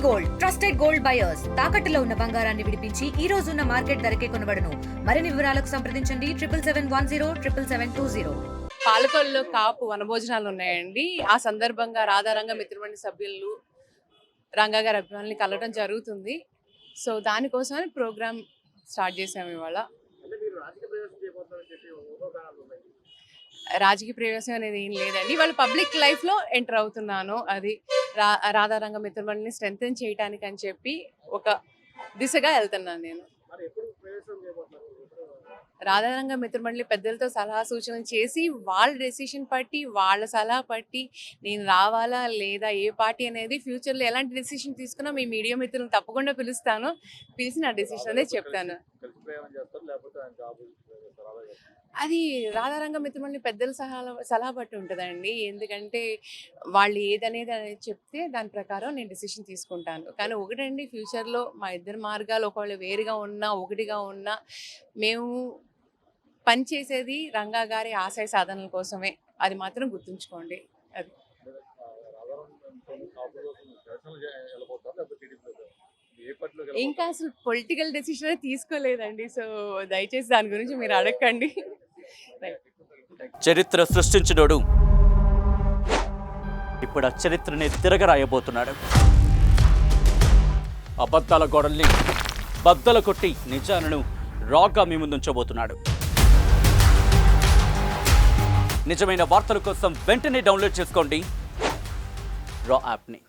Gold trusted gold buyers తాకట్టులో ఉన్న బంగారాన్ని విడిపించి ఈ రోజు ఉన్న మార్కెట్ ధరకే కొనబడును. మరిన్ని వివరాలకు సంప్రదించండి 7771077720. పాలకొల్లో కాపు వనభోజనాలు ఉన్నాయండి. ఆ సందర్భంగా రాధారంగ మిత్రమండలి సభ్యులు రంగా గారి అభిమానుల్ని కలవడం జరుగుతుంది. సో దానికోసమని ప్రోగ్రామ్ స్టార్ట్ చేసాము ఇవాళ. రాజకీయ ప్రవేశం అనేది ఏం లేదండి. వాళ్ళు పబ్లిక్ లైఫ్లో ఎంటర్ అవుతున్నాను. అది రాధారంగ మిత్రమండలిని స్ట్రెంథెన్ చేయడానికి అని చెప్పి ఒక దిశగా వెళ్తున్నాను నేను. రాధారంగ మిత్రమండలి పెద్దలతో సలహా సూచనలు చేసి వాళ్ళ డెసిషన్ పట్టి వాళ్ళ సలహా పట్టి నేను రావాలా లేదా ఏ పార్టీ అనేది ఫ్యూచర్లో ఎలాంటి డెసిషన్ తీసుకున్నా మీ మీడియా మిత్రులను తప్పకుండా పిలుస్తాను. పిలిచి నా డెసిషన్ అనేది చెప్తాను. అది రాధారంగ మిత్రమండలి పెద్దల సలహా బట్టి ఉంటుందండి. ఎందుకంటే వాళ్ళు ఏదనేది చెప్తే దాని ప్రకారం నేను డెసిషన్ తీసుకుంటాను. కానీ ఒకటండి, ఫ్యూచర్లో మా ఇద్దరు మార్గాలు ఒకవేళ వేరుగా ఉన్నా ఒకటిగా ఉన్నా మేము పనిచేసేది రంగా గారి ఆశయ సాధనల కోసమే. అది మాత్రం గుర్తుంచుకోండి. అది ఇంకా అసలు పొలిటికల్ డెసిషన్ తీసుకోలేదండి. సో దయచేసి దాని గురించి మీరు అడగండి. చరిత్ర సృష్టించినోడు ఇప్పుడు ఆ చరిత్రని తిరగరాయబోతున్నాడు. అబద్ధాల గోడల్ని బద్దలు కొట్టి నిజాలను రాగా మీ ముందుంచబోతున్నాడు. నిజమైన వార్తల కోసం వెంటనే డౌన్లోడ్ చేసుకోండి రా యాప్ని.